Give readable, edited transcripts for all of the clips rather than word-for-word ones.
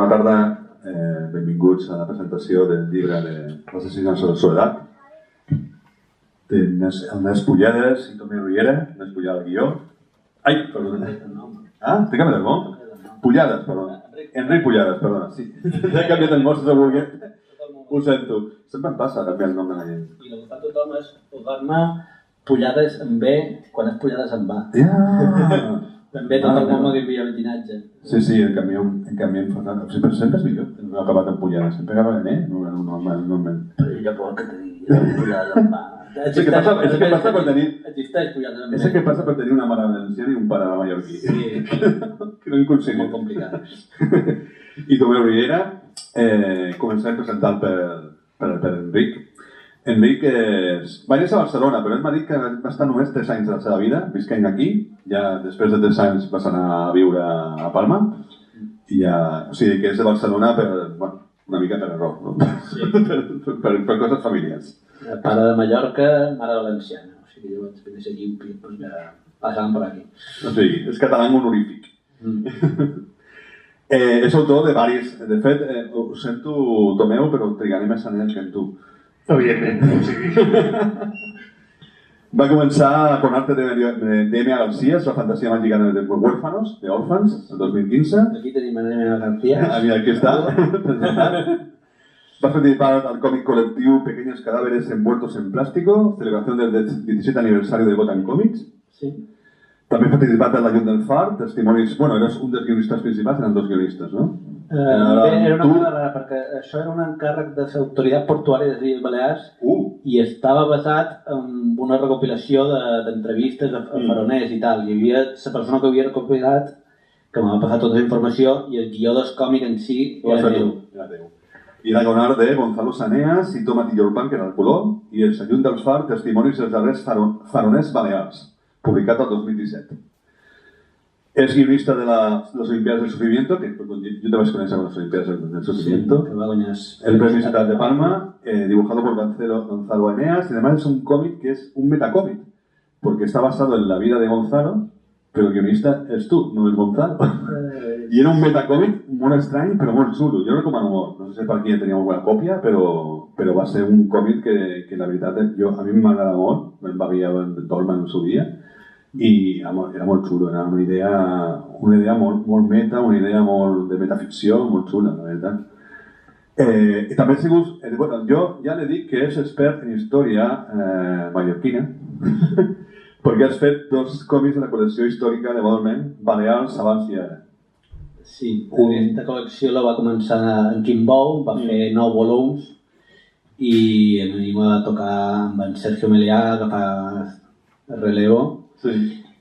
Bona tarda, benvinguts a la presentació del llibre de l'Assassinato de la Soledat. El Nes Pullades i Tomé Riera, Nes Pullada al guió. Ai, perdona. Ah, t'he canviat el nom? Pullades, perdona. Enric Pullades, perdona, sí. T'he canviat el nom, si volgués. Ho sento. Sempre em passa canviar el nom de la gent. I el que fa tothom és posar-me Pullades en B quan és Pullades en A. També tot el món m'ho diria metinatge. Sí, en canvi em fa tant. Sempre és millor, no he acabat en Pullades. Sempre acaba en E, normalment. Però jo por que te diria Pullades en A. És el que passa per tenir... Existeix Pullades en B. És el que passa per tenir una mare valenciana i un pare de mallorquí. Sí. Que no aconseguim. Molt complicat. I Tomé Riera, començarem presentant per Enric. Enric va néixer a Barcelona, però ell m'ha dit que va estar només 3 anys de la seva vida visquent aquí. Ja després de 3 anys vas anar a viure a Palma. I ja, o sigui que és de Barcelona una mica per error, no? Sí. per coses familiars. Pare de Mallorca, mare valenciana. O sigui, jo vaig venir a ser llimpi, perquè passàvem per aquí. O sigui, és català honorífic. És autor de varis... De fet, ho sento, Tomeu, però trigaré més anells que en tu. Evidentment, sí. Va començar con arte de M.A. García, la fantasía mágica de huérfanos, de Orphans, el 2015. Aquí tenim M.A. García. Aquí està. Va participar al còmic col·lectiu Pequeños Cadáveres Envueltos en Plástico, celebración del 17 aniversario de Gotham Comics. Sí. També ha participat en La llum del far, testimonis... Bueno, eres un dels guionistes principals, eren 2 guionistes, no? Era una cosa rara, perquè això era un encàrrec de l'autoritat portuària de les Illes Balears i estava basat en una recopilació d'entrevistes a faroners i tal. Hi havia la persona que havia recopilat, que m'ha passat tota la informació, i el guió del còmic en si era teu. I era gonar de Gonzalo Saneas i Tomatillo Urban, que era el color, i el Llum del far, testimonis dels darrers faroners balears, publicat el 2017. Es guionista de las Olimpiadas del Sufrimiento, que yo te vas a conocer con las Olimpiadas del Sufrimiento. Sí, el Premio Estatal de Palma, dibujado por Gonzalo Eneas, y además es un cómic que es un metacómic, porque está basado en la vida de Gonzalo, pero el guionista es tú, no es Gonzalo. Y era un metacómic muy extraño, pero muy chulo. Yo lo recomano molt. No sé per qui tenia una buena còpia, però va ser un còmic que la veritat a mi m'agrada molt, me'n va veure en Dolman en su dia. I era molt xulo, era una idea molt meta, una idea molt de metaficció, molt xula, la veritat. I també he sigut... Bueno, jo ja li dic que és expert en història mallorquina, perquè has fet 2 còmics de la col·lecció històrica de Balment, Balears, abans i ara. Sí, aquesta col·lecció la va començar en Quim Bou, va fer 9 volums, i a mi m'ha de tocar amb en Sergio Melià, agafar el relevo. Sí.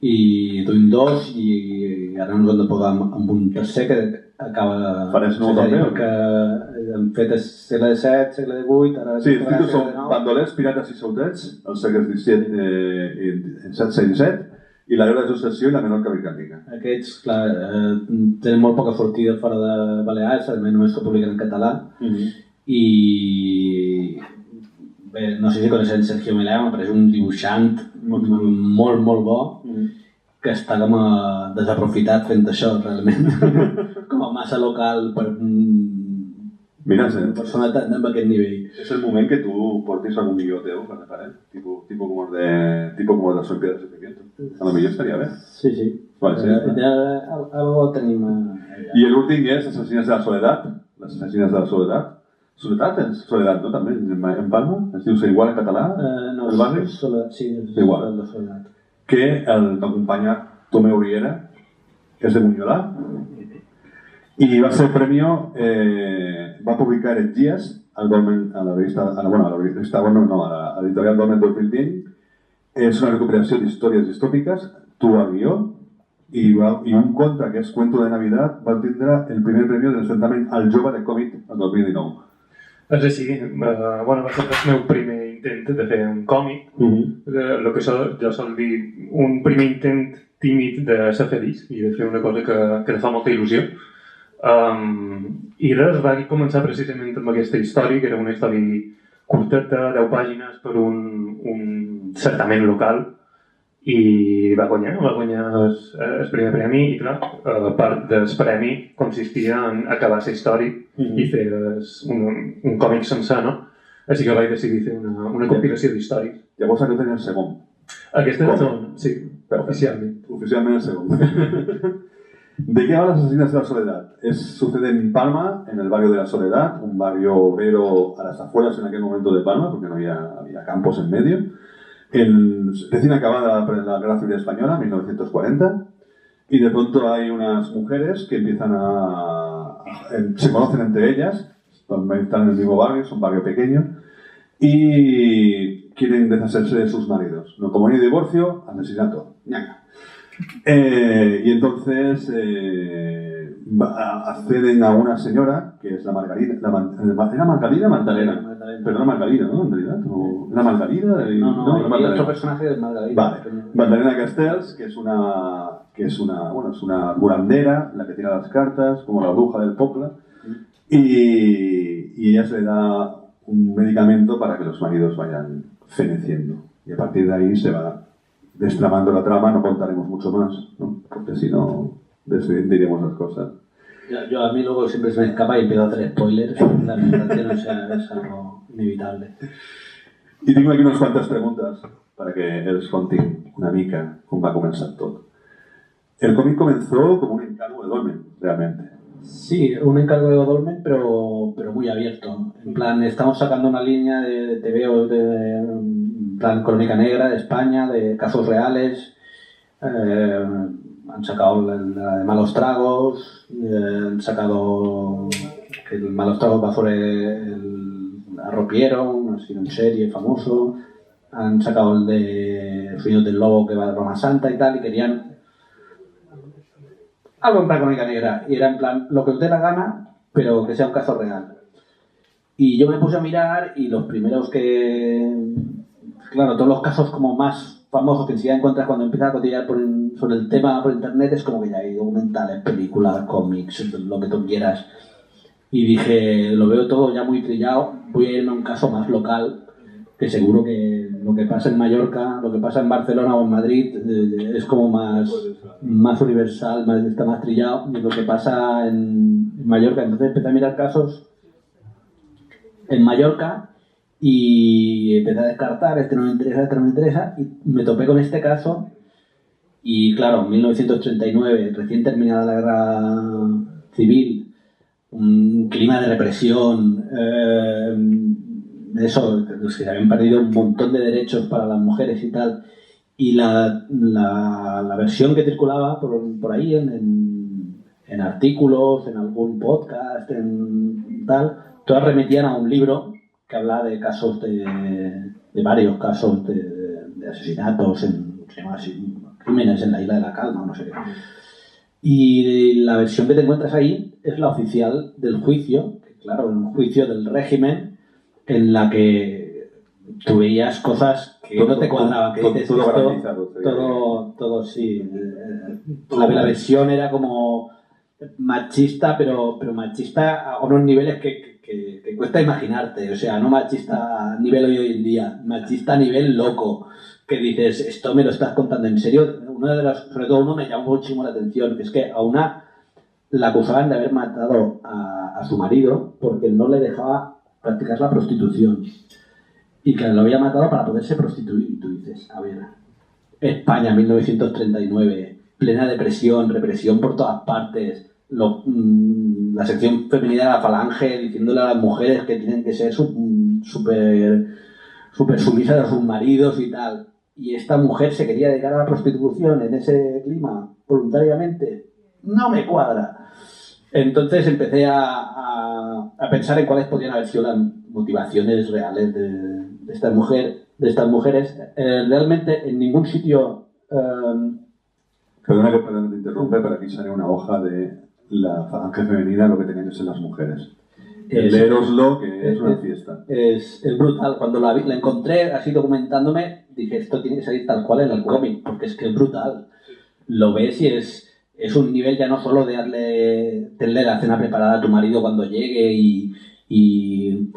I duim 2 i ara ens hem de posar amb un tercer que acaba... Faràs nou també? Perquè hem fet el segle XVII, segle XVIII... Ara sí, els títols són Bandolers, Pirates i Soldats, els segles XVII, XVI i XVII, i la Guerra de Successió i la Menor Cabricàtica. Aquests, clar, tenen molt poca sortida fora de Balears, només se publiquen en català, i... Bé, no sé si coneixen Sergio Melea, però és un dibuixant molt bo, que està com desaprofitat fent això, realment. Com a massa local per una persona amb aquest nivell. És el moment que tu portis algun guió teu, per reparar, tipus com el de las Olimpiadas de Sufrimiento. A lo millor estaria bé. Sí. Ja ho tenim... I l'últim és Assassines de la Soledat, les Assassines de la Soledat. Soledat és Soledat, no? També, en Palma? Es diu igual en català? No, el barri? Sí, és igual de Soledat. Que t'acompanya Tomeu Riera, que és de Buñolà, i va ser premio, va publicar Heretgies a la revista, a l'editorial Dolmen 2020. És una recuperació d'històries distòpiques, tu al guió, i un conte que és Cuento de Navidad va tindre el primer premi del certamen al jove de còmic el 2019. És així, va ser el meu primer intent de fer un còmic, el que jo sol dir un primer intent tímid de ser feliç i de fer una cosa que fa molta il·lusió. I res, va començar precisament amb aquesta història, que era una història curteta, 10 pàgines per un certament local, i va guanyar el primer premi i clar, part del premi consistia en acabar la història i fer un còmic sencer, no? Així que vaig decidir fer una compilació d'històries. Llavors aquest tenia el segon. Aquest és el segon, sí, oficialment. Oficialment el segon. ¿De qué va Las Asesinas de la Soledad? Sucede en Palma, en el barrio de la Soledad, un barrio obrero a las afueras en aquel momento de Palma, porque no había campos en medio. Recién acabada la Guerra Civil Española, 1940, y de pronto hay unas mujeres que empiezan se conocen entre ellas, están en el mismo barrio, es un barrio pequeño, y quieren deshacerse de sus maridos. No, como hay divorcio, asesinato. Ñaca. Y entonces acceden a una señora que es la Margarida. ¿Era Margarida o Magdalena? Pero no Margarida, ¿no? En realidad. ¿Era Margarida? No, hay otro personaje de Margarida. Vale. Magdalena Castells, que es una curandera, la que tira las cartas, como la bruja del Popla. Y ella se le da un medicamento para que los maridos vayan feneciendo. Y a partir de ahí se va destramando la trama. No contaremos mucho más, ¿no? Porque si no, diremos las cosas. Yo a mí luego siempre se me escapa y empiezo a hacer spoilers. La presentación es algo inevitable. Y tengo aquí unas cuantas preguntas para que els conti una mica com va començar tot. El cómic comenzó como un encargo de Dolmen, realmente. Sí, un encargo de Dolmen, pero muy abierto. En plan, estamos sacando una línea de TVO en plan Crónica Negra de España, de casos reales. Han sacado la de Malos Tragos, han sacado que el Malos Tragos va sobre el arropiero, un asesino en serie famoso. Han sacado el de Sueños del Lobo que va de Roma Santa y tal, y querían algo en plan Crónica Negra, y era en plan lo que os dé la gana, pero que sea un caso real. Y yo me puse a mirar y los primeros claro, todos los casos como más famosos que enseguida encuentras cuando empiezas a cotillear sobre el tema por internet, es como que ya hay documentales, películas, cómics, lo que tú quieras. Y dije, lo veo todo ya muy trillado, voy a irme a un caso más local, que seguro que lo que pasa en Mallorca, lo que pasa en Barcelona o en Madrid es como más universal, está más trillado, y lo que pasa en Mallorca. Entonces empecé a mirar casos en Mallorca y empecé a descartar, este no me interesa, y me topé con este caso. Y claro, 1939, recién terminada la guerra civil, un clima de represión, eso, que se habían perdido un montón de derechos para las mujeres y tal, y la versión que circulaba por ahí en artículos, en algún podcast, en tal, todas remitían a un libro que hablaba de casos de varios casos de asesinatos, se llama así, crímenes en la Isla de la Calma, no sé qué. Y la versión que te encuentras ahí es la oficial del juicio, que claro, un juicio del régimen, en la que tú veías cosas que no te cuadraban, que dices todo sí. La versión era como machista, pero machista a unos niveles que cuesta imaginarte, o sea, no machista a nivel hoy en día, machista a nivel loco, que dices, esto me lo estás contando en serio. Sobre todo uno me llamó muchísimo la atención, que es que a una la acusaban de haber matado a su marido porque no le dejaba practicar la prostitución y que lo había matado para poderse prostituir. Y tú dices, a ver, España 1939, plena depresión, represión por todas partes, la sección femenina de la Falange diciéndole a las mujeres que tienen que ser súper sumisas a sus maridos y tal, y esta mujer se quería dedicar a la prostitución en ese clima voluntariamente. No me cuadra. Entonces empecé a pensar en cuáles podían haber sido las motivaciones reales de estas mujeres. Realmente en ningún sitio... Perdona que te interrumpe, pero aquí sale una hoja de la Falange femenina, lo que tenían que ser las mujeres. Leeroslo, que es una fiesta. Es brutal. Cuando la encontré así documentándome, dije, esto tiene que salir tal cual en el cómic, porque es que es brutal. Lo ves y es un nivel ya no solo de tenerle la cena preparada a tu marido cuando llegue y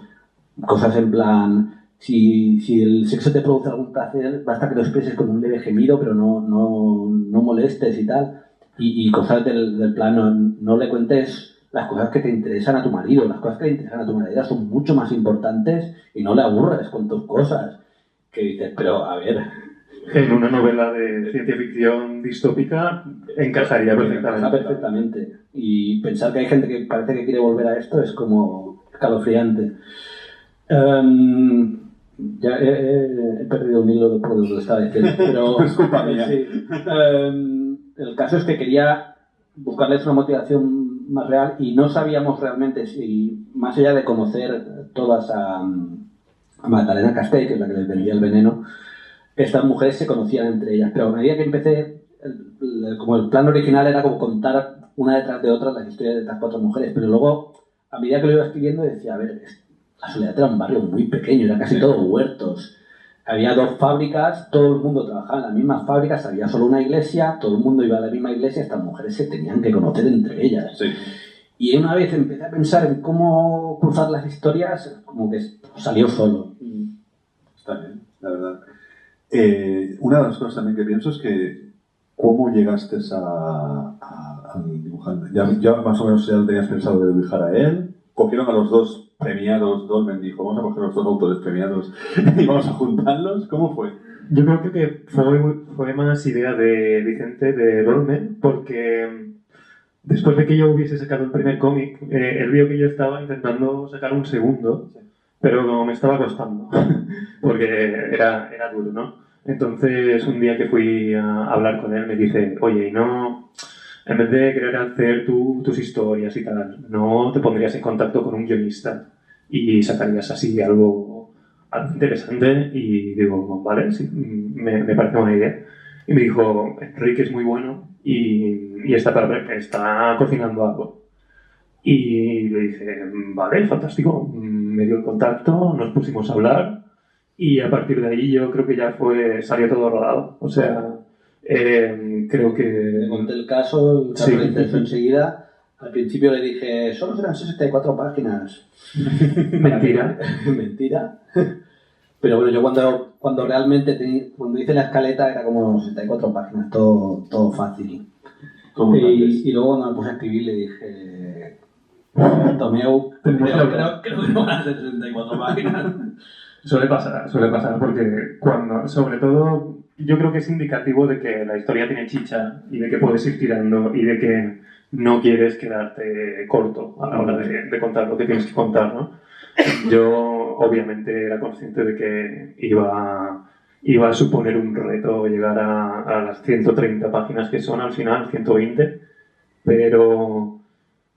cosas en plan Si el sexo te produce algún placer, basta que lo expreses con un leve gemido, pero no molestes y tal. Y cosas del plano, no le cuentes las cosas que te interesan a tu marido. Las cosas que le interesan a tu marido son mucho más importantes y no le aburres con tus cosas. Que dices, pero a ver... En una novela de ciencia ficción distópica encajaría perfectamente. Y pensar que hay gente que parece que quiere volver a esto es como escalofriante. Ya he perdido un hilo de por lo que estaba diciendo, pero es culpa mía. Sí. El caso es que quería buscarles una motivación más real y no sabíamos realmente si, más allá de conocer todas a Magdalena Castell, que es la que les vendía el veneno, estas mujeres se conocían entre ellas. Pero a medida que empecé, como el plan original era como contar una detrás de otra las historias de estas 4 mujeres, pero luego, a medida que lo iba escribiendo, decía, a ver, la Soledad era un barrio muy pequeño, era casi todo huertos. Había 2 fábricas, todo el mundo trabajaba en las mismas fábricas, había solo una iglesia, todo el mundo iba a la misma iglesia, estas mujeres se tenían que conocer entre ellas. Sí. Y una vez empecé a pensar en cómo cruzar las historias, como que salió solo. Está bien, la verdad. Una de las cosas también que pienso es que ¿cómo llegaste a dibujar? Ya más o menos ya tenías pensado de dibujar a él. Cogieron a los 2 premiados, Dolmen dijo, vamos a coger a los 2 autores premiados y vamos a juntarlos. ¿Cómo fue? Yo creo que fue más idea de Vicente, de Dolmen, porque después de que yo hubiese sacado el primer cómic, él vio que yo estaba intentando sacar un segundo, pero me estaba costando, porque era duro, ¿no? Entonces, un día que fui a hablar con él, me dice, oye, ¿y no, en vez de querer hacer tus historias y tal, no te pondrías en contacto con un guionista y sacarías así algo interesante? Y digo, vale, sí, me parece buena idea. Y me dijo, Enrique es muy bueno y está cocinando algo. Y le dije, vale, fantástico. Me dio el contacto, nos pusimos a hablar y a partir de ahí yo creo que ya salió todo rodado. O sea, creo que... Le conté el caso, sí. Lo interesó enseguida. Al principio le dije, solo serán 64 páginas. Mentira. Mentira. Pero bueno, yo cuando realmente cuando hice la escaleta era como 64 páginas, todo fácil. Y luego cuando me puse a escribir le dije, Tomeu, creo que no van a ser 64 páginas. Suele pasar porque sobre todo, yo creo que es indicativo de que la historia tiene chicha y de que puedes ir tirando y de que no quieres quedarte corto a la hora de contar lo que tienes que contar, ¿no? Yo obviamente era consciente de que iba a suponer un reto llegar a las 130 páginas que son al final, 120, pero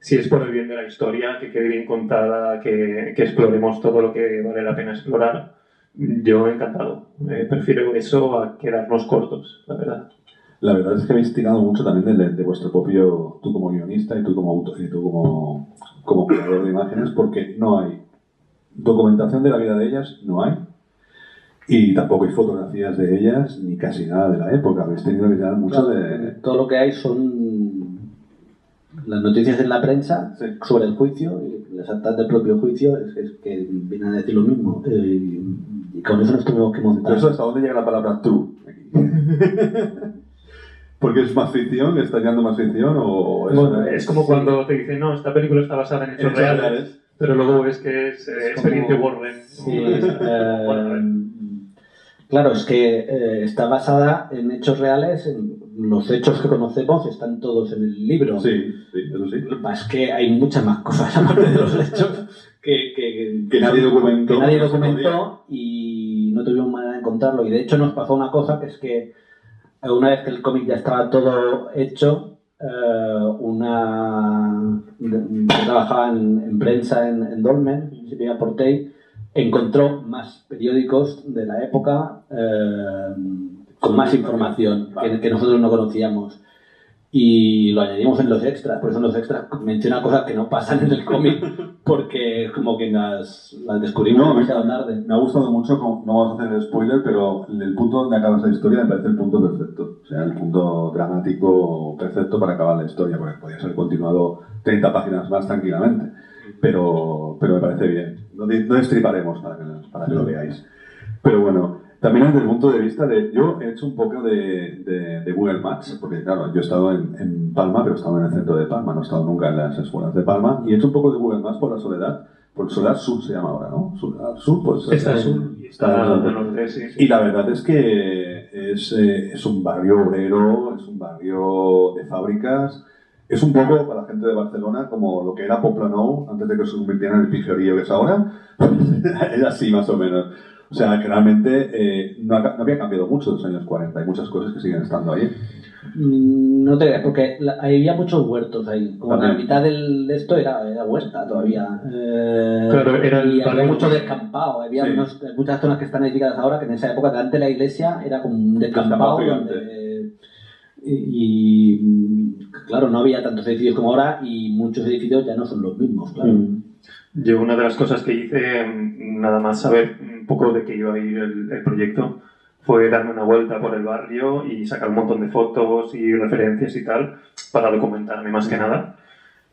si es por el bien de la historia, que quede bien contada, que exploremos todo lo que vale la pena explorar, yo encantado. Prefiero eso a quedarnos cortos, la verdad. La verdad es que habéis tirado mucho también de vuestro propio, tú como guionista y tú como autor, y tú como creador de imágenes, porque no hay documentación de la vida de ellas, no hay, y tampoco hay fotografías de ellas, ni casi nada de la época. Habéis tenido que tirar mucho de... Todo lo que hay son las noticias en la prensa sobre el juicio, y las actas del propio juicio, es que vienen a decir lo mismo, y con eso nos tuvimos que montar. Pero eso, ¿hasta dónde llega la palabra true? ¿Porque es más ficción? ¿Estás dando más ficción? O es como cuando te dicen, no, esta película está basada en hechos reales, pero luego ves que es expediente Warren. Sí, claro, es que está basada en hechos reales, los hechos que conocemos están todos en el libro. Sí, eso sí. Es que hay muchas más cosas aparte de los hechos que nadie documentó. Que nadie documentó y no tuvimos manera de encontrarlo. Y de hecho nos pasó una cosa, que es que una vez que el cómic ya estaba todo hecho, una que trabajaba en prensa en Dolmen, Silvia Portell, encontró más periódicos de la época con más información que nosotros no conocíamos. Y lo añadimos en los extras, por eso en los extras menciona cosas que no pasan en el cómic, porque como que las descubrimos demasiado tarde. Me ha gustado mucho, no vamos a hacer el spoiler, pero el punto donde acaba esa historia me parece el punto perfecto. O sea, el punto dramático perfecto para acabar la historia, porque podría ser continuado 30 páginas más tranquilamente. pero me parece bien. No destriparemos para que lo veáis. Pero bueno, también desde el punto de vista yo he hecho un poco de Google Maps, porque claro, yo he estado en Palma, pero he estado en el centro de Palma, no he estado nunca en las escuelas de Palma, y he hecho un poco de Google Maps por la Soledad. Por Soledad Sur se llama ahora, ¿no? Soledad Sur, pues... Está sur y está al norte, sí. Y la verdad es que es un barrio obrero, es un barrio de fábricas, es un poco para la gente de Barcelona como lo que era Poblenou antes de que se convirtiera en el piferío que es ahora. Era así más o menos. O sea, que realmente no había cambiado mucho en los años 40, hay muchas cosas que siguen estando ahí. No te creas, porque había muchos huertos ahí. Como la mitad de esto era huerta todavía. Claro, y había mucho descampado. Había muchas zonas que están edificadas ahora que en esa época, delante de la iglesia, era como un descampado. Y claro, no había tantos edificios como ahora y muchos edificios ya no son los mismos, claro. Yo una de las cosas que hice, nada más saber un poco de qué iba a ir el proyecto, fue darme una vuelta por el barrio y sacar un montón de fotos y referencias y tal para documentarme más que nada.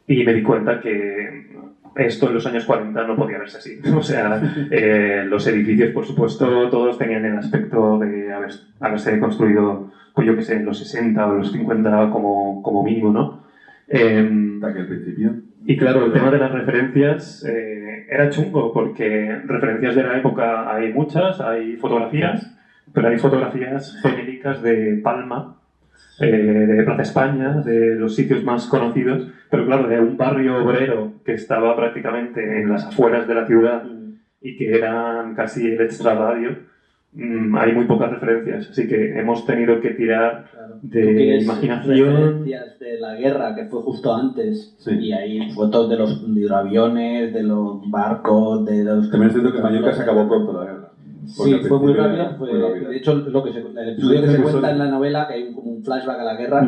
Y me di cuenta que esto en los años 40 no podía verse así. O sea, los edificios, por supuesto, todos tenían el aspecto de haberse construido, pues yo que sé, en los 60 o los 50 como mínimo, ¿no? Hasta que al principio. Y claro, el tema de las referencias era chungo, porque referencias de la época hay muchas, hay fotografías, pero hay fotografías genéricas de Palma, de Plaza España, de los sitios más conocidos, pero claro, de un barrio obrero que estaba prácticamente en las afueras de la ciudad y que eran casi el extrarradio, hay muy pocas referencias, así que hemos tenido que tirar de imaginación. Referencias de la guerra, que fue justo antes, y hay fotos de los hidroaviones, de los barcos, de los... También es cierto que Mallorca se acabó pronto la guerra. Sí, fue muy rápido. De hecho, el episodio que se cuenta en la novela, que hay como un flashback a la guerra,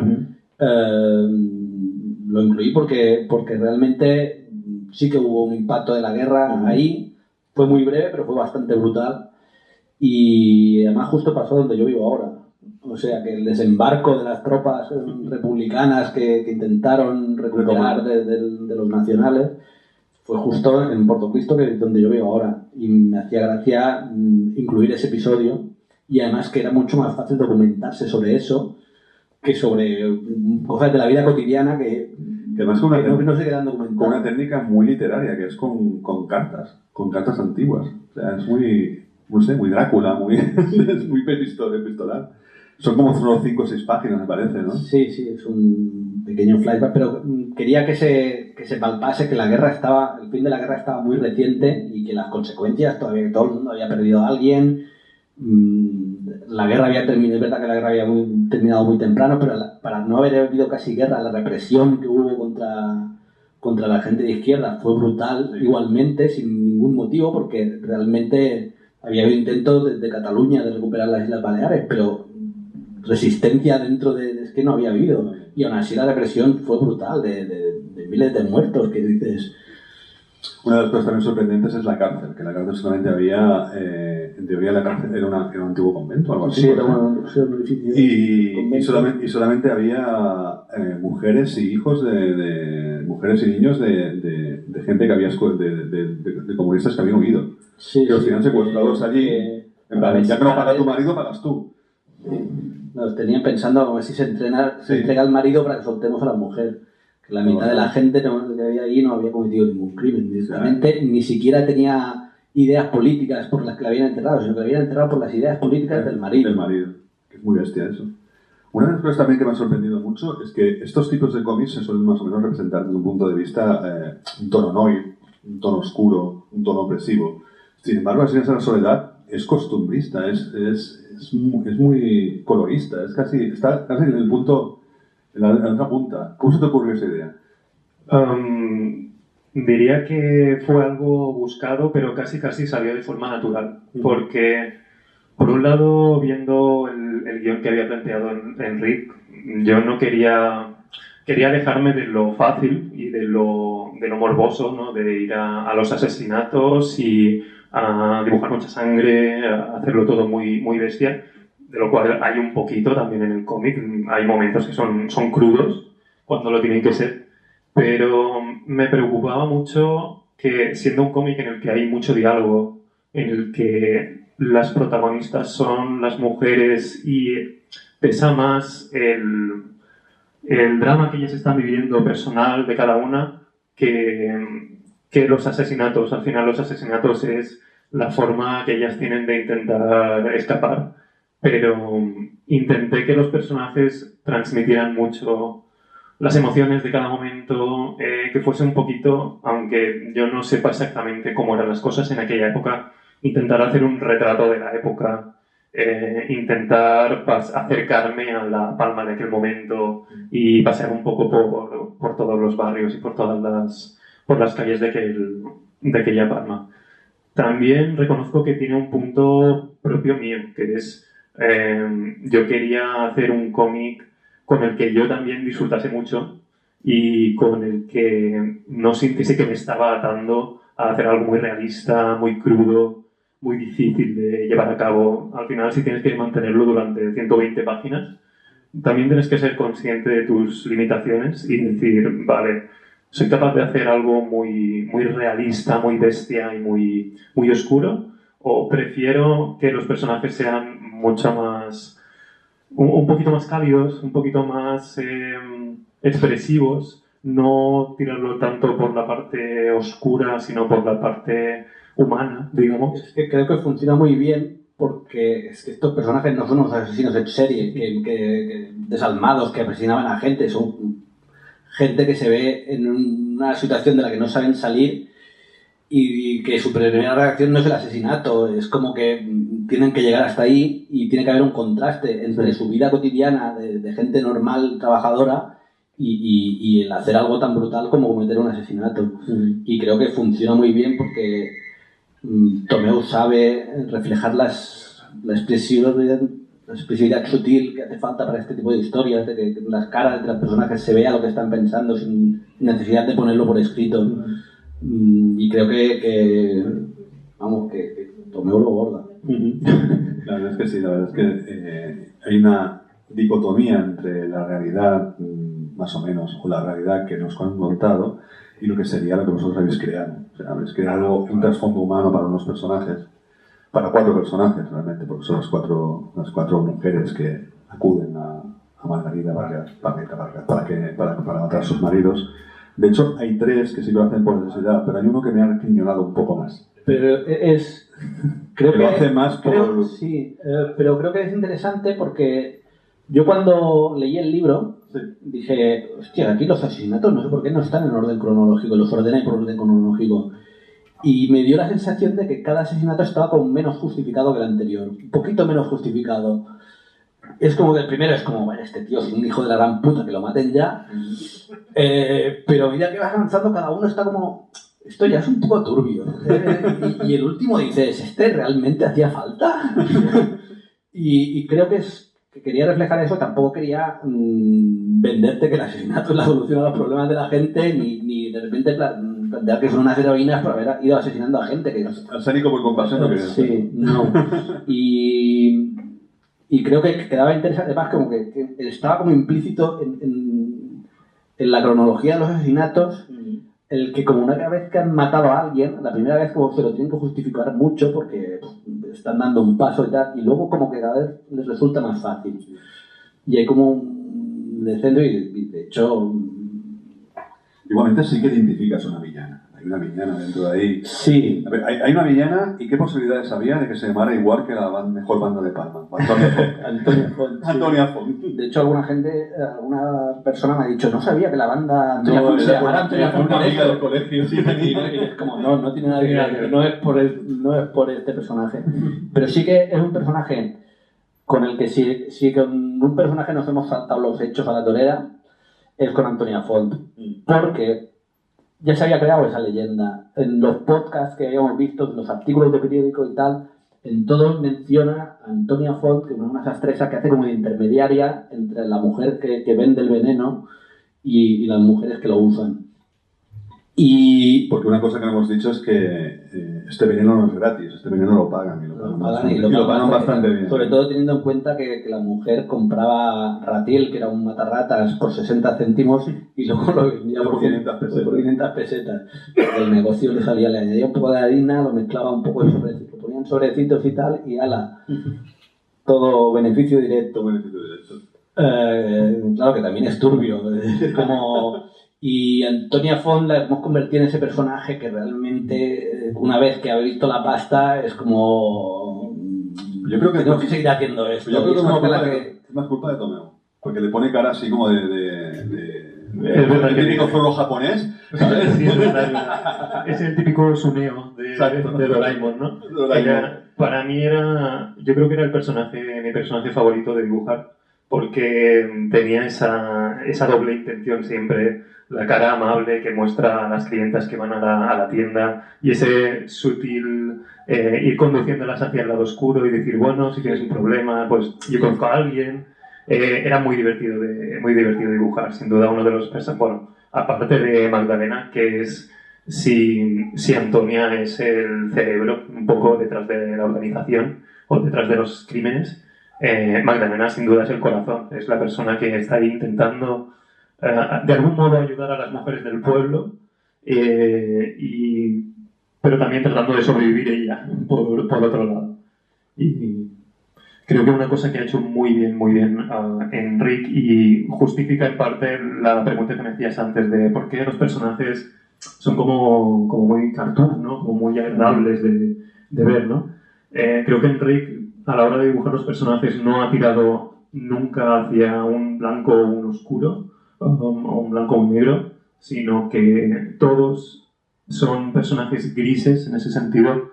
lo incluí porque realmente sí que hubo un impacto de la guerra ahí. Fue muy breve, pero fue bastante brutal. Y además justo pasó donde yo vivo ahora. O sea, que el desembarco de las tropas republicanas que intentaron recuperar de los nacionales fue justo en Puerto Cristo, que es donde yo vivo ahora. Y me hacía gracia incluir ese episodio. Y además que era mucho más fácil documentarse sobre eso que sobre cosas de la vida cotidiana que además no se quedan documentadas. Con una técnica muy literaria, que es con cartas antiguas. O sea, es muy, no sé, muy Drácula, es muy epistolar. Son como unos 5 o 6 páginas, me parece, ¿no? Sí, es un pequeño flashback, pero quería que se palpase que el fin de la guerra estaba muy reciente y que las consecuencias, todavía que todo el mundo había perdido a alguien. La guerra había terminado, es verdad que la guerra había terminado muy temprano, pero para no haber habido casi guerra, la represión que hubo contra la gente de izquierda fue brutal, igualmente, sin ningún motivo, porque realmente había habido intentos desde Cataluña de recuperar las Islas Baleares, pero resistencia dentro es que no había habido, y aún así la represión fue brutal, de miles de muertos, que dices... Una de las cosas también sorprendentes es la cárcel, que la cárcel solamente había, en teoría la cárcel era un antiguo convento o algo así. Sí, era un edificio. Y solamente había mujeres y hijos mujeres y niños de gente que había de comunistas que habían huido. Sí, que los tenían secuestrados allí. En plan, ya que no paga tu marido, pagas tú. Nos tenían pensando a ver si se entrega al marido para que soltemos a la mujer. Que la mitad de la gente que había ahí no había cometido ningún crimen directamente, ni siquiera tenía ideas políticas por las que la habían enterrado, sino que la habían enterrado por las ideas políticas del marido. Del marido, que es muy bestia eso. Una de las cosas también que me ha sorprendido mucho es que estos tipos de cómics se suelen más o menos representar desde un punto de vista un tono noir, un tono oscuro, un tono opresivo. Sin embargo, Asesinos en la Soledad es costumbrista, es muy colorista, está casi en el punto, en la otra punta. ¿Cómo se te ocurrió esa idea? Diría que fue algo buscado, pero casi salió de forma natural. Porque, por un lado, viendo el guión que había planteado Enric, yo no quería alejarme de lo fácil y de lo morboso, ¿no? De ir a los asesinatos y a dibujar mucha sangre, a hacerlo todo muy, muy bestia, de lo cual hay un poquito también en el cómic. Hay momentos que son crudos cuando lo tienen que ser, pero me preocupaba mucho que siendo un cómic en el que hay mucho diálogo, en el que las protagonistas son las mujeres y pesa más el drama que ellas están viviendo personal de cada una que los asesinatos. Al final los asesinatos es la forma que ellas tienen de intentar escapar, pero intenté que los personajes transmitieran mucho las emociones de cada momento, que fuese un poquito, aunque yo no sepa exactamente cómo eran las cosas en aquella época, intentar hacer un retrato de la época, intentar acercarme a la Palma de aquel momento y pasear un poco por todos los barrios y por las calles de aquella Palma. También reconozco que tiene un punto propio mío, que es yo quería hacer un cómic con el que yo también disfrutase mucho y con el que no sintiese que me estaba atando a hacer algo muy realista, muy crudo, muy difícil de llevar a cabo. Al final, si tienes que mantenerlo durante 120 páginas, también tienes que ser consciente de tus limitaciones y decir, vale, soy capaz de hacer algo muy, muy realista, muy bestia y muy, muy oscuro, o prefiero que los personajes sean mucho más, un poquito más cálidos, un poquito más expresivos, no tirarlo tanto por la parte oscura, sino por la parte humana, digamos. Es que creo que funciona muy bien porque es que estos personajes no son unos asesinos en serie que desalmados que asesinaban a gente, son gente que se ve en una situación de la que no saben salir y que su primera reacción no es el asesinato, es como que tienen que llegar hasta ahí y tiene que haber un contraste entre su vida cotidiana de gente normal, trabajadora, y el hacer algo tan brutal como cometer un asesinato. Y creo que funciona muy bien porque Tomeu sabe reflejar la expresividad sutil que hace falta para este tipo de historias, de que en las caras de los personajes se vea lo que están pensando sin necesidad de ponerlo por escrito. Y creo que Tomeu lo borda. La verdad es que sí, la verdad es que hay una dicotomía entre la realidad, más o menos, o la realidad que nos han contado y lo que sería lo que vosotros habéis creado. O sea, habéis creado un trasfondo humano para unos personajes, para 4 personajes realmente, porque son las cuatro mujeres que acuden a Margarida para matar a sus maridos. De hecho, hay 3 que sí lo hacen por necesidad, pero hay uno que me ha riñonado un poco más. Pero creo que lo hace más por... Sí, pero creo que es interesante porque yo cuando leí el libro dije, hostia, aquí los asesinatos no sé por qué no están en orden cronológico, los ordenan por orden cronológico. Y me dio la sensación de que cada asesinato estaba como menos justificado que el anterior, un poquito menos justificado. Es como que el primero es como, bueno, este tío es un hijo de la gran puta, que lo maten ya. Pero a medida que vas avanzando, cada uno está como, esto ya es un poco turbio. Y el último dices, ¿este realmente hacía falta? y creo que quería reflejar eso. Tampoco quería venderte que el asesinato es la solución a los problemas de la gente, ni de repente plantear que son unas heroínas por haber ido asesinando a gente. Arsénico por compasión no quería. Sí, no. Y creo que quedaba interesante, además como que estaba como implícito en la cronología de los asesinatos, el que como una vez que han matado a alguien, la primera vez como se lo tienen que justificar mucho porque están dando un paso y tal, y luego como que cada vez les resulta más fácil. Y hay como un descenso y de hecho... Igualmente sí que identificas una villana. Hay una villana dentro de ahí. Sí. A ver, hay una villana, ¿y qué posibilidades había de que se llamara igual que la mejor banda de Palma? Antonia Font. Antonia Font. De hecho, alguna persona me ha dicho, no sabía que la banda Antonia Font se llamara Antonia Font. Una amiga del colegio, sí. Y es como, no tiene nada que ver, no es por este personaje. Pero sí que es un personaje con el que si con un personaje nos hemos saltado los hechos a la torera, es con Antonia Font. Porque ya se había creado esa leyenda. En los podcasts que habíamos visto, en los artículos de periódico y tal, en todos menciona a Antonia Font, que es una sastresa que hace como de intermediaria entre la mujer que vende el veneno y las mujeres que lo usan. Y porque una cosa que no hemos dicho es que este veneno no es gratis, este veneno lo pagan y lo pagan bastante bien. Sobre todo teniendo en cuenta que la mujer compraba Ratiel, que era un matarratas, por 60 céntimos y luego lo vendía por 500 pesetas. El negocio le salía, le añadía un poco de harina, lo mezclaba un poco de sobrecitos, lo ponían sobrecitos y tal, y ala, todo beneficio directo. Claro que también es turbio, como... Y Antonia Font la hemos convertido en ese personaje que realmente, una vez que ha visto la pasta, es como... Yo creo que tenemos que seguir haciendo esto. Yo creo que es más culpa de Tomeo, porque le pone cara así como el típico zorro japonés, ¿sabes? Sí, es verdad. Es el típico Suneo de Doraemon, ¿no? Para mí yo creo que era mi personaje favorito de dibujar, porque tenía esa doble intención siempre, la cara amable que muestra a las clientas que van a la tienda y ese sutil ir conduciéndolas hacia el lado oscuro y decir, bueno, si tienes un problema, pues yo conozco a alguien. Era muy divertido dibujar, sin duda uno de los personajes, bueno, aparte de Magdalena, que es si Antonia es el cerebro un poco detrás de la organización o detrás de los crímenes, Magdalena sin duda es el corazón, es la persona que está ahí intentando de algún modo ayudar a las mujeres del pueblo, pero también tratando de sobrevivir ella por otro lado. Y creo que una cosa que ha hecho muy bien Enric, y justifica en parte la pregunta que me hacías antes de por qué los personajes son como muy cartoon, ¿no? Como muy agradables de ver, ¿no? Creo que Enric, a la hora de dibujar los personajes, no ha tirado nunca hacia un blanco o un oscuro, o un blanco o un negro, sino que todos son personajes grises en ese sentido.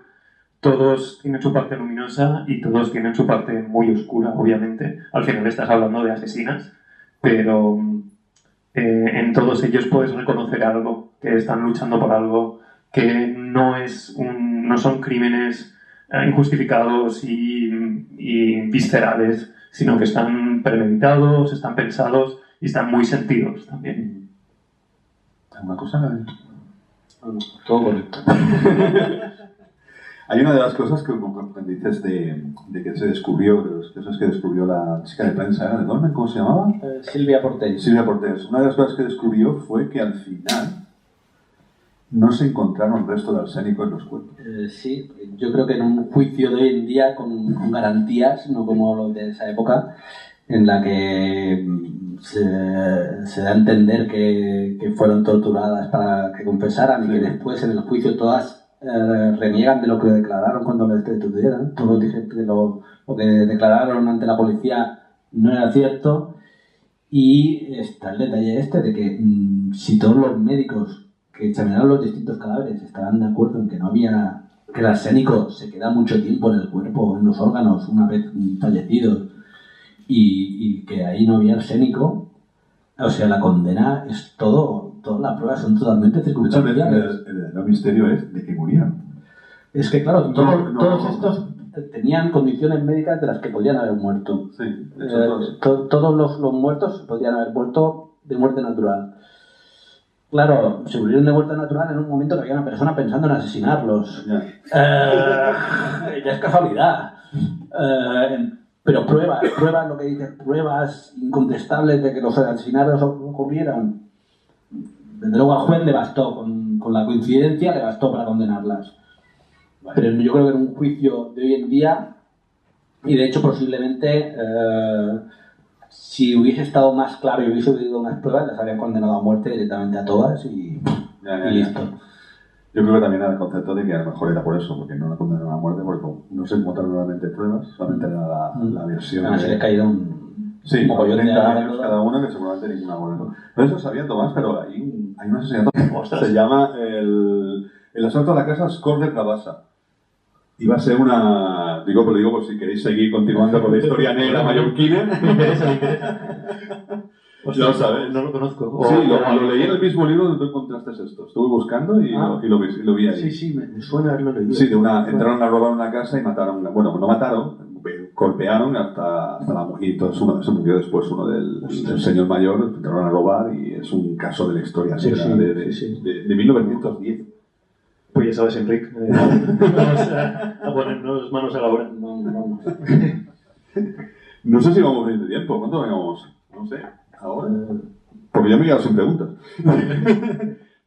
Todos tienen su parte luminosa y todos tienen su parte muy oscura, obviamente. Al final estás hablando de asesinas, pero en todos ellos puedes reconocer algo, que están luchando por algo, que no son crímenes injustificados y viscerales, sino que están premeditados, están pensados y están muy sentidos también. ¿Alguna cosa? Todo correcto. Hay una de las cosas que dices de que se descubrió, de las cosas que descubrió la chica de prensa de Dolmen, ¿cómo se llamaba? Silvia Portés. Silvia Portés. Una de las cosas que descubrió fue que al final no se encontraron restos de arsénico en los cuerpos. Sí, yo creo que en un juicio de hoy en día con garantías, no como lo de esa época, en la que se da a entender que fueron torturadas para que confesaran, sí, y que después en el juicio todas reniegan de lo que declararon cuando les detuvieran. Todos dijeron que lo que declararon ante la policía no era cierto, y está el detalle de que si todos los médicos que examinaron los distintos cadáveres estaban de acuerdo en que no había, que el arsénico se queda mucho tiempo en el cuerpo, en los órganos, una vez fallecidos, y que ahí no había arsénico, o sea, la condena es todas las pruebas son totalmente circunstanciales. El misterio es de que murieron. Es que claro, todos estos tenían condiciones médicas de las que podían haber muerto. Sí, todos los muertos podían haber muerto de muerte natural. Claro, se murieron de muerte natural en un momento que había una persona pensando en asesinarlos. Ya es casualidad. Pero pruebas lo que dices, pruebas incontestables de que los asesinatos ocurrieron. Desde luego al juez le bastó, con la coincidencia le bastó para condenarlas. Pero yo creo que en un juicio de hoy en día, y de hecho posiblemente si hubiese estado más claro y hubiese habido unas pruebas, las habrían condenado a muerte directamente a todas y listo. Yo creo que también era el concepto de que a lo mejor era por eso, porque no la condenaron a muerte, porque no se encontraron realmente pruebas, solamente era la versión. Se les caído un mogollón de años cada una, que seguramente ninguna buena. Pero eso sabía Tomás, pero hay un asesinato. Se llama el asalto a la casa Score de Tabasa. Y va a ser lo digo por si queréis seguir continuando con la historia negra mallorquina. Me interesa. Ya lo sabes. No lo conozco. Sí, lo leí en el mismo libro donde tú encontraste esto. Estuve buscando y lo vi ahí. Sí, me suena haberlo leído. Sí, entraron a robar una casa y mataron, bueno, no mataron, golpearon hasta la mujer. Y entonces se murió después uno del señor mayor, entraron a robar y es un caso de la historia negra de 1910. Pues ya sabes, Enrique, vamos a ponernos manos a la obra. Vamos. No sé si vamos bien de tiempo. ¿Cuánto vamos? No sé. ¿Ahora? Porque yo me he quedado sin preguntas.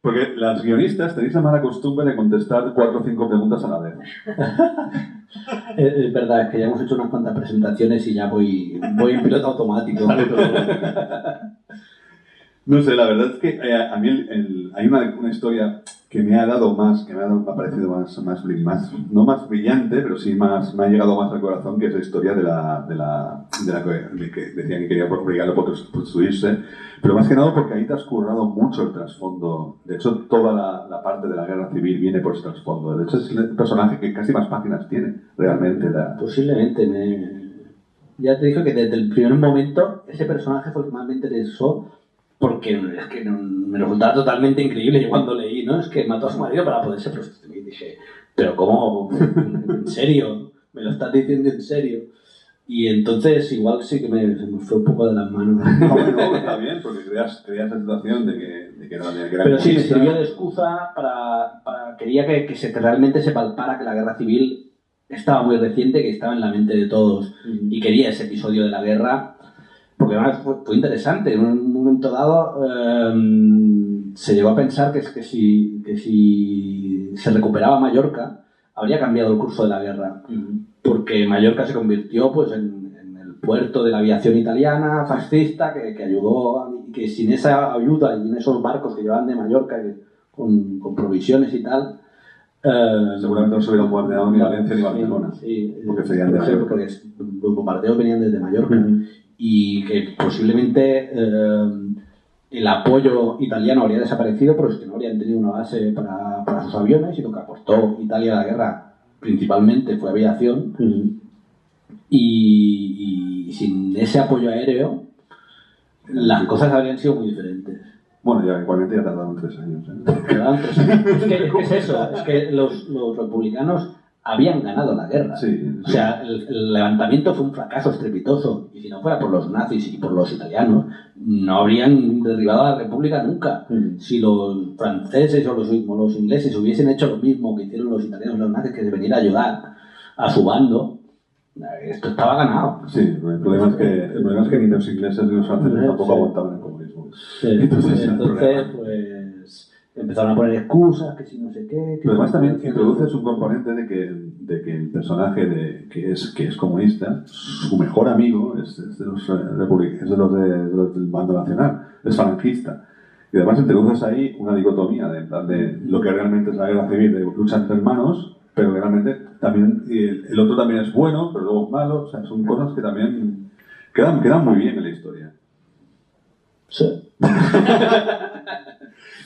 Porque las guionistas tenéis la mala costumbre de contestar 4 o 5 preguntas a la vez. Es verdad, es que ya hemos hecho unas cuantas presentaciones y ya voy en piloto automático. No sé, la verdad es que a mí hay una historia que me ha parecido más, no más brillante, pero sí me ha llegado más al corazón, que es la historia de la que decían que quería obligarlo a prostituirse, pero más que nada porque ahí te has currado mucho el trasfondo. De hecho, toda la parte de la guerra civil viene por ese trasfondo. De hecho, es el personaje que casi más páginas tiene, realmente. Posiblemente. Ya te dije que desde el primer momento ese personaje fue el que más me interesó, porque es que me resultaba totalmente increíble. Yo cuando leí, ¿no? Es que mató a su marido para poderse prostituir. Dije, ¿pero cómo? ¿En serio? ¿Me lo estás diciendo en serio? Y entonces igual sí que se me fue un poco de las manos. No, está bien, porque creas esa situación de que era Pero sí, me sirvió de excusa para quería que realmente se palpara que la guerra civil estaba muy reciente, que estaba en la mente de todos. Y quería ese episodio de la guerra. Porque además fue interesante. En un momento dado se llegó a pensar que si se recuperaba Mallorca, habría cambiado el curso de la guerra. Porque Mallorca se convirtió pues, en el puerto de la aviación italiana fascista que ayudó, que sin esa ayuda y en esos barcos que llevaban de Mallorca con provisiones y tal, seguramente no se hubieran bombardeado ni Valencia ni Barcelona. Sí, porque serían de Mallorca. Porque los bombardeos venían desde Mallorca. Y que posiblemente el apoyo italiano habría desaparecido, pero es que no habrían tenido una base para sus aviones, y lo que aportó Italia a la guerra principalmente fue aviación. Y sin ese apoyo aéreo las cosas habrían sido muy diferentes. Bueno, igualmente ya tardaron 3 años. Tardaron 3 años. Es que es eso, es que los republicanos habían ganado la guerra. Sí. O sea, el levantamiento fue un fracaso estrepitoso, y si no fuera por los nazis y por los italianos, no habrían derribado a la República nunca. Si los franceses o los ingleses hubiesen hecho lo mismo que hicieron los italianos y los nazis, que es venir a ayudar a su bando, esto estaba ganado. Sí, el problema es que ni los ingleses ni los franceses tampoco aguantaban el comunismo. Sí. Entonces pues empezaron a poner excusas, que si no sé qué. Pero además también introduces un componente de que el personaje que es comunista, su mejor amigo es de los del bando nacional, es falangista. Y además introduces ahí una dicotomía de lo que realmente es la guerra civil, de lucha entre hermanos, pero que realmente también el otro también es bueno, pero luego es malo. O sea, son cosas que también quedan muy bien en la historia. Sí.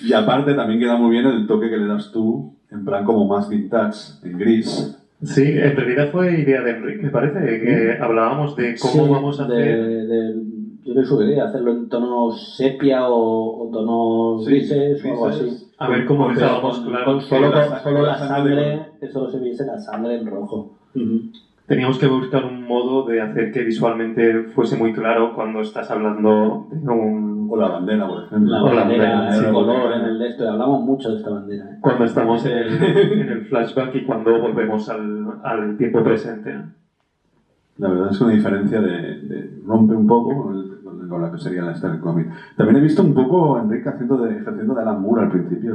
Y aparte también queda muy bien el toque que le das tú, en plan como más vintage, en gris. Sí, en realidad fue idea de Enrique, me parece, que hablábamos de cómo vamos a hacer... Yo le sugerí hacerlo en tonos sepia o tonos grises o algo así. A ver cómo dejábamos claro. Solo la sangre, que solo se viese la sangre en rojo. Teníamos que buscar un modo de hacer que visualmente fuese muy claro cuando estás hablando de un... O la bandera, por ejemplo. La bandera, el color en el de esto. Hablamos mucho de esta bandera. Cuando estamos en el flashback y cuando volvemos al tiempo presente. La verdad es que una diferencia rompe un poco con la que sería la Star Comic. También he visto un poco Enrique ejerciendo de Alan Moore al principio.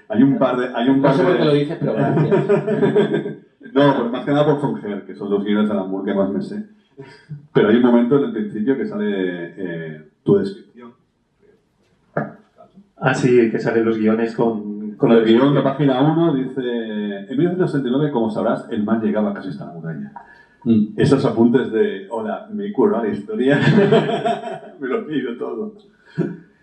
Hay un par de... No sé por qué lo dices, pero gracias. No, pues más que nada por Fonger, que son los guiones de Alan Moore que más me sé. Pero hay un momento en el principio que sale tu descripción. Ah, sí, que salen los guiones con el guión, la página 1 dice: en 1969, como sabrás, el mar llegaba casi hasta la muralla. Esos apuntes de, hola, me he currado la historia, me lo he leído todo.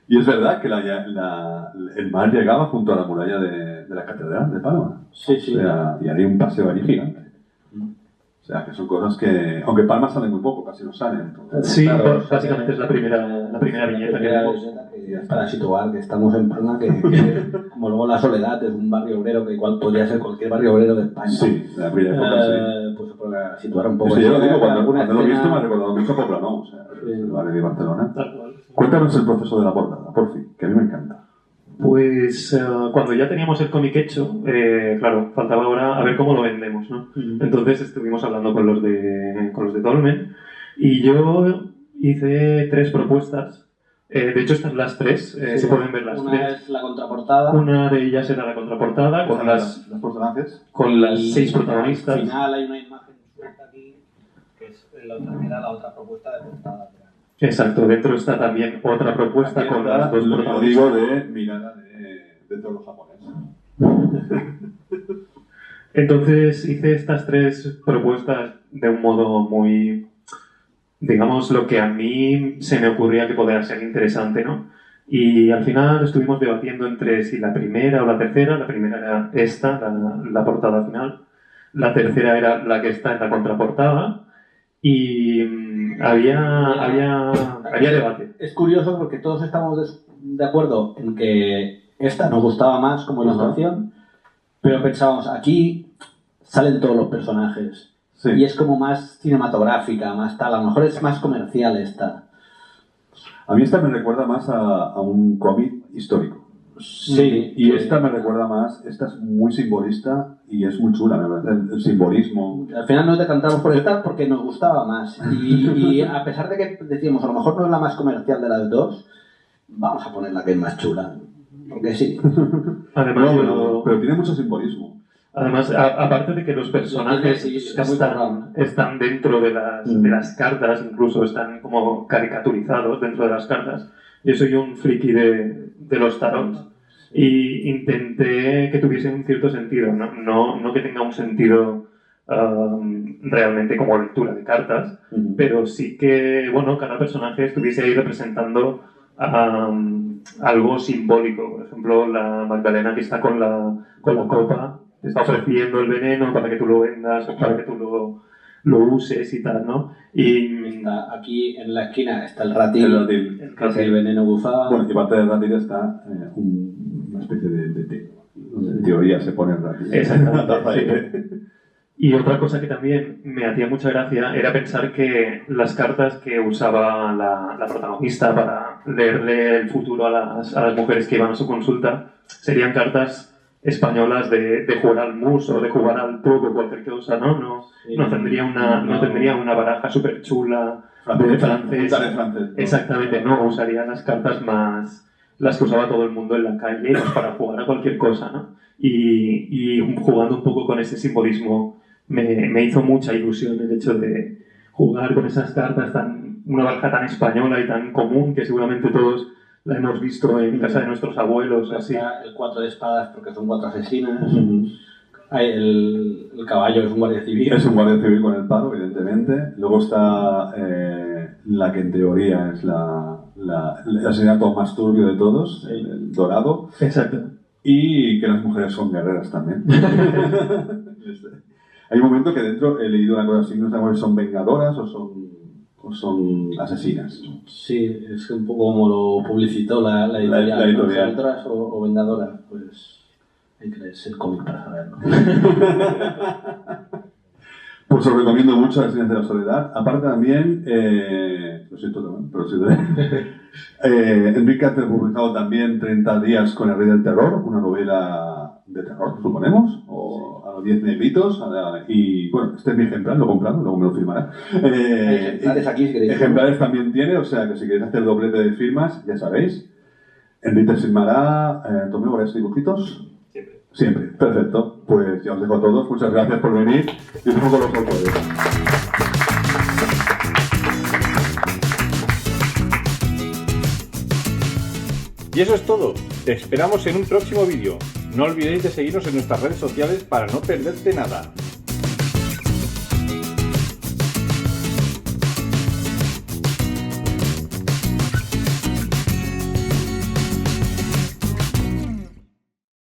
Y es verdad que el mar llegaba junto a la muralla de la catedral de Palma. Sí, sí. O sea, y hay un paseo allí gigante. O sea, que son cosas que, aunque Palma salen muy poco, casi no salen. Entonces, sí, claro, básicamente es la primera viñeta que vemos. Que es para situar que estamos en Palma, que como luego La Soledad es un barrio obrero que igual podría ser cualquier barrio obrero de España. Sí, de aquella época sí. Pues para situar un poco. Es que yo lo digo, cuando alguna lo he visto escena- me ha recordado mucho a Poblenou, o sea, el barrio de Barcelona. Tal cual. Cuéntanos el proceso de la portada, por fin, que a mí me encanta. Pues cuando ya teníamos el cómic hecho, claro, faltaba ahora a ver cómo lo vendemos, ¿no? Entonces estuvimos hablando con los de Dolmen y yo hice 3 propuestas. De hecho, estas las 3, se pueden ver las 3. Una es la contraportada. Una de ellas era la contraportada con las personajes. con las 6 protagonistas. Al final hay una imagen suelta aquí que es era la otra propuesta de portada. Exacto, dentro está también otra propuesta Aquí con está las 2 lo que protagonistas. digo de mirada de todo lo japonés. Entonces hice estas 3 propuestas de un modo muy, digamos, lo que a mí se me ocurría que podía ser interesante, ¿no? Y al final estuvimos debatiendo entre si la primera o la tercera. La primera era esta, la portada final. La tercera era la que está en la contraportada. Y había debate. Es curioso porque todos estamos de acuerdo en que esta nos gustaba más como ilustración, pero pensábamos, aquí salen todos los personajes. Sí. Y es como más cinematográfica, más tal. A lo mejor es más comercial esta. A mí esta me recuerda más a un cómic histórico. Sí. Y esta me recuerda más, esta es muy simbolista y es muy chula, me parece, el simbolismo. Al final nos decantamos por esta porque nos gustaba más. Y a pesar de que decíamos, a lo mejor no es la más comercial de las dos, vamos a poner la que es más chula. Porque sí. Además, pero tiene mucho simbolismo. Además, aparte de que los personajes Sí, está muy cabrón. están dentro de las cartas, incluso están como caricaturizados dentro de las cartas. Yo soy un friki de los tarots y intenté que tuviese un cierto sentido, no que tenga un sentido realmente como lectura de cartas, pero sí que, bueno, cada personaje estuviese ahí representando algo simbólico. Por ejemplo, la Magdalena que está con la copa, te está ofreciendo el veneno para que tú lo vendas, para que tú lo uses y tal, ¿no? Y Está aquí en la esquina está el ratil, El ratil. que es el veneno bufado. Bueno, y parte del ratil está una especie de té. En teoría se pone el ratil. Exactamente. Y otra cosa que también me hacía mucha gracia era pensar que las cartas que usaba la protagonista para leerle el futuro a las mujeres que iban a su consulta serían cartas españolas de jugar al mus o de jugar al truco o cualquier cosa, ¿no? No tendría una baraja súper chula de francés. Exactamente, no, usaría las cartas más las que usaba todo el mundo en la calle pues, para jugar a cualquier cosa, ¿no? Y jugando un poco con ese simbolismo me hizo mucha ilusión el hecho de jugar con esas cartas, una baraja tan española y tan común que seguramente todos la hemos visto en casa de nuestros abuelos. Así. El 4 de espadas porque son 4 asesinas. El caballo es un guardia civil. Es un guardia civil con el palo, evidentemente. Luego está la que en teoría es el asesinato más turbio de todos, el dorado. Exacto. Y que las mujeres son guerreras también. Hay un momento que dentro he leído una cosa así, no sabemos si son vengadoras o son asesinas. Sí, es un poco como lo publicitó la editorial. La editorial. Vengadoras o vengadoras, pues hay que leerse el cómic para saberlo. Pues os recomiendo mucho Las Señas de la Soledad. Aparte también, lo siento también, pero sí. Enrique ha publicado también 30 días con el Rey del Terror, una novela de terror, suponemos, o a los 10 negritos. Y bueno, este es mi ejemplar, lo he comprado, luego me lo firmará. Ejemplares aquí, si queréis. Ejemplares también tiene, o sea que si queréis hacer doblete de firmas, ya sabéis. Enrique firmará, ¿tomé varios dibujitos? Siempre, perfecto. Pues ya os dejo a todos. Muchas gracias por venir y os dejo con los autores. Y eso es todo. Te esperamos en un próximo vídeo. No olvidéis de seguirnos en nuestras redes sociales para no perderte nada.